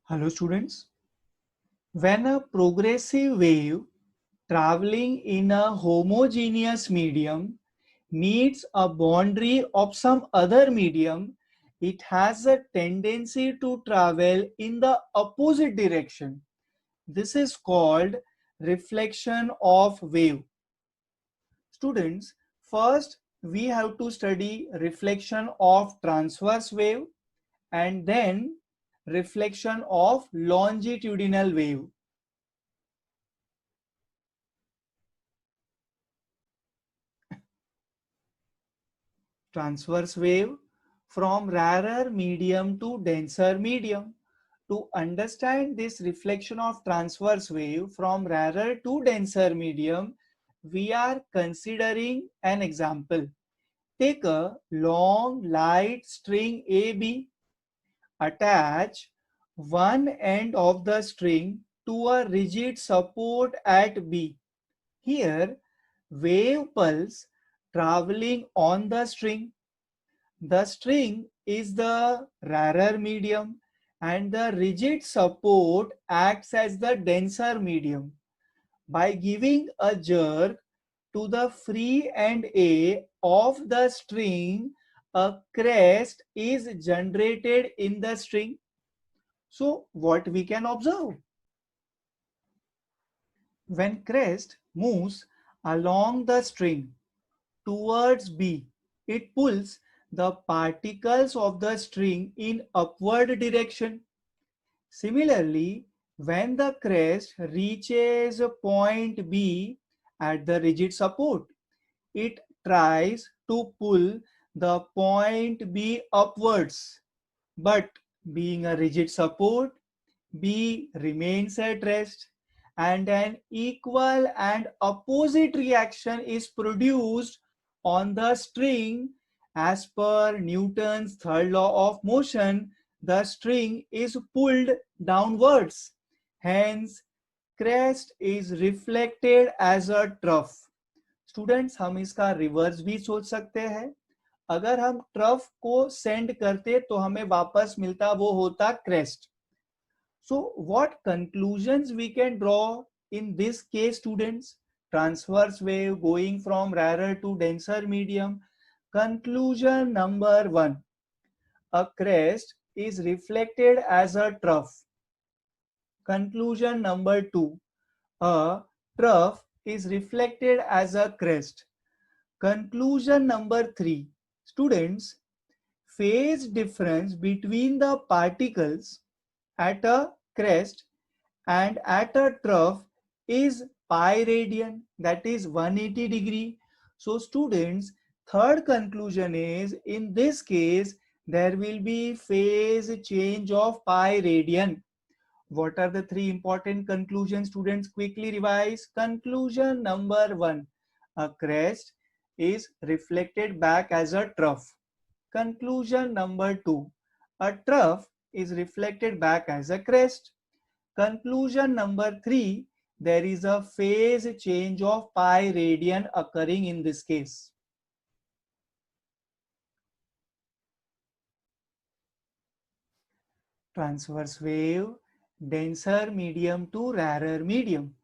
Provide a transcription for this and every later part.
Hello students. When a progressive wave traveling in a homogeneous medium meets a boundary of some other medium, it has a tendency to travel in the opposite direction. This is called reflection of wave. Students, first we have to study reflection of transverse wave and then reflection of longitudinal wave. Transverse wave from rarer medium to denser medium. To understand this reflection of transverse wave from rarer to denser medium, we are considering an example. Take a long light string AB. Attach one end of the string to a rigid support at B. Here, wave pulse traveling on the string. The string is the rarer medium and the rigid support acts as the denser medium. By giving a jerk to the free end A of the string, a crest is generated in the string. So what we can observe? When crest moves along the string towards B, it pulls the particles of the string in upward direction. Similarly, when the crest reaches point B at the rigid support, it tries to pull the point B upwards. But being a rigid support, B remains at rest and an equal and opposite reaction is produced on the string. As per Newton's third law of motion, the string is pulled downwards. Hence, crest is reflected as a trough. Students हम इसका reverse भी सोच सकते हैं. अगर हम trough को send करते तो हमें वापस मिलता वो होता crest. So what conclusions we can draw in this case, students? Transverse wave going from rarer to denser medium. Conclusion number 1. A crest is reflected as a trough. Conclusion number 2. A trough is reflected as a crest. Conclusion number 3. Students, phase difference between the particles at a crest and at a trough is pi radian, that is 180 degree. So students, third conclusion is in this case there will be phase change of pi radian. What are the three important conclusions, students? Quickly revise. Conclusion number 1, a crest is reflected back as a trough. Conclusion number 2, a trough is reflected back as a crest. Conclusion number 3, there is a phase change of pi radian occurring in this case. Transverse wave, denser medium to rarer medium.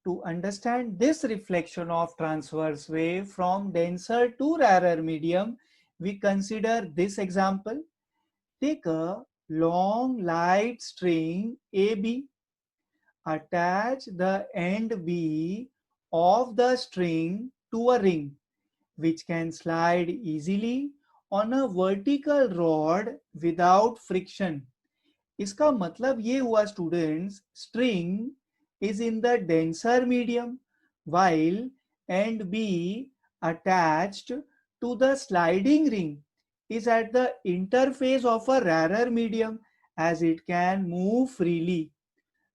To understand this reflection of transverse wave from denser to rarer medium, we consider this example. Take a long light string AB. Attach the end B of the string to a ring which can slide easily on a vertical rod without friction. इसका मतलब ये हुआ students, string is in the denser medium while end B attached to the sliding ring is at the interface of a rarer medium as it can move freely.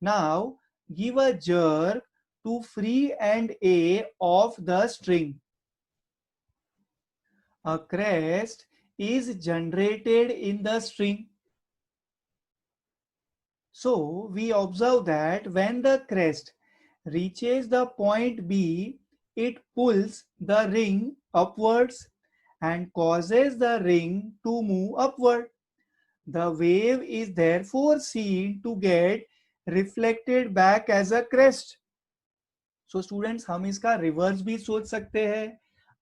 Now give a jerk to free end A of the string. A crest is generated in the string. So we observe that when the crest reaches the point B, it pulls the ring upwards and causes the ring to move upward. The wave is therefore seen to get reflected back as a crest. So students, हम इसका reverse भी सोच सकते हैं.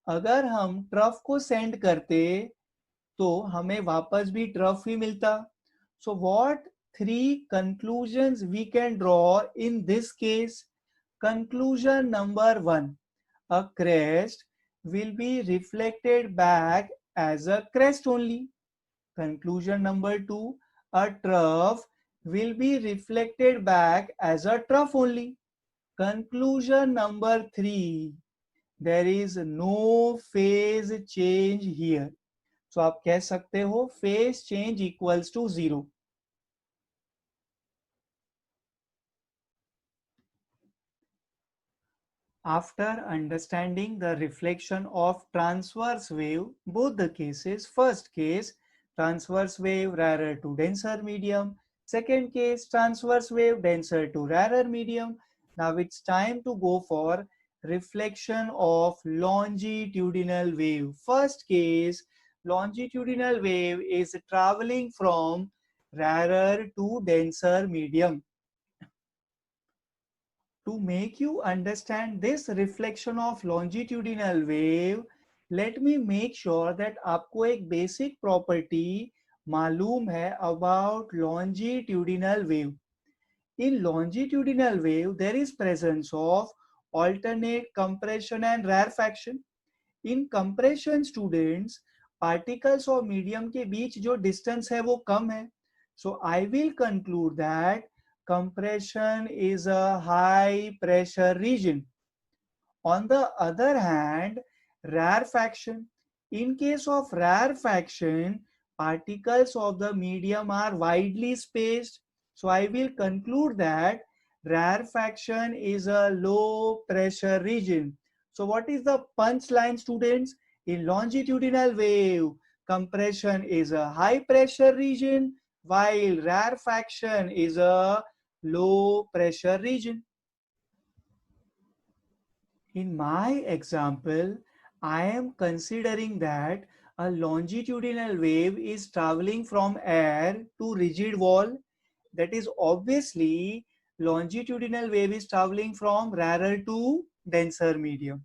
अगर हम trough को send करते तो हमें वापस भी ट्रफ ही मिलता. So what three conclusions we can draw in this case? Conclusion number one, a crest will be reflected back as a crest only. Conclusion number two, a trough will be reflected back as a trough only. Conclusion number three, there is no phase change here. So आप कह सकते हो phase change equals to 0. After understanding the reflection of transverse wave, both the cases, first case, transverse wave rarer to denser medium, second case, transverse wave denser to rarer medium. Now it's time to go for reflection of longitudinal wave. First case, longitudinal wave is traveling from rarer to denser medium. To make you understand this reflection of longitudinal wave, let me make sure that आपको एक basic property मालूम है about longitudinal wave. In longitudinal wave, there is presence of alternate compression and rarefaction. In compression students, particles और medium के बीच जो distance है वो कम है. So I will conclude that compression is a high pressure region. On the other hand, rarefaction. In case of rarefaction, particles of the medium are widely spaced. So I will conclude that rarefaction is a low pressure region. So what is the punchline, students? In longitudinal wave, compression is a high pressure region while rarefaction is a low pressure region. In my example, I am considering that a longitudinal wave is traveling from air to rigid wall. That is obviously longitudinal wave is traveling from rarer to denser medium.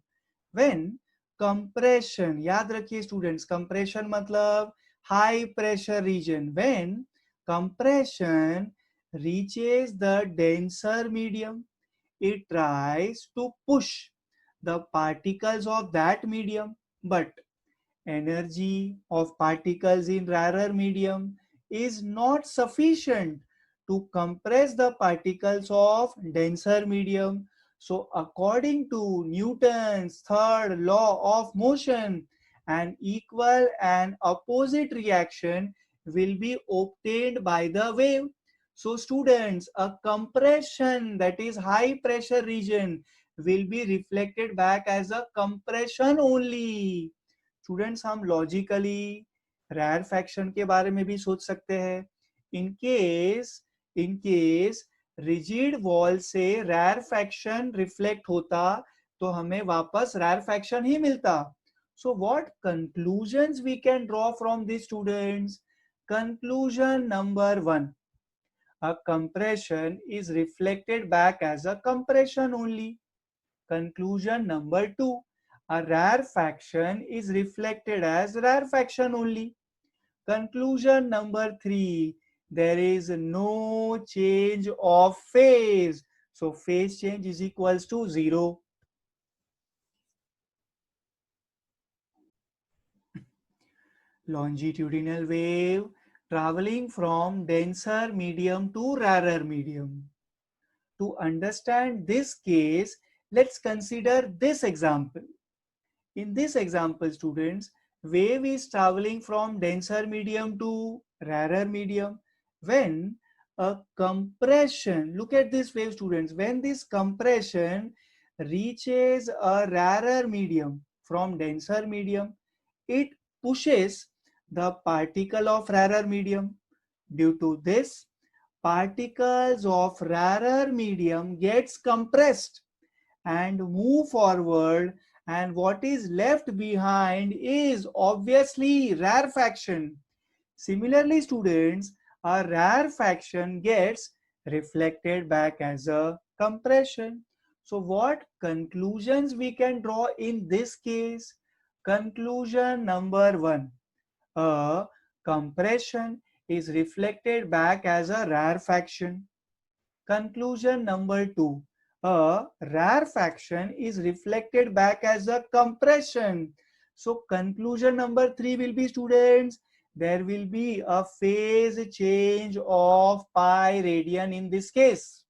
When compression, याद रखिए students, compression मतलब high pressure region. When compression reaches the denser medium, it tries to push the particles of that medium, but energy of particles in rarer medium is not sufficient to compress the particles of denser medium. So according to Newton's third law of motion, an equal and opposite reaction will be obtained by the wave. So students, a compression, that is high pressure region, will be reflected back as a compression only. Students, हम logically rarefaction के बारे में भी सोच सकते हैं. In case rigid wall से rarefaction reflect होता तो हमें वापस rarefaction ही मिलता. So what conclusions we can draw from this, students? Conclusion number one, a compression is reflected back as a compression only. Conclusion number two, a rarefaction is reflected as rarefaction only. Conclusion number three, there is no change of phase. So phase change is equals to 0. Longitudinal wave traveling from denser medium to rarer medium. To understand this case, let's consider this example. In this example, students, wave is traveling from denser medium to rarer medium. When a compression, look at this wave, students, when this compression reaches a rarer medium from denser medium, it pushes the particle of rarer medium. Due to this, particles of rarer medium gets compressed and move forward, and what is left behind is obviously rarefaction. Similarly, students, a rarefaction gets reflected back as a compression. So what conclusions we can draw in this case? Conclusion number one, a compression is reflected back as a rarefaction. Conclusion number two, a rarefaction is reflected back as a compression. So conclusion number three will be, students, there will be a phase change of pi radian in this case.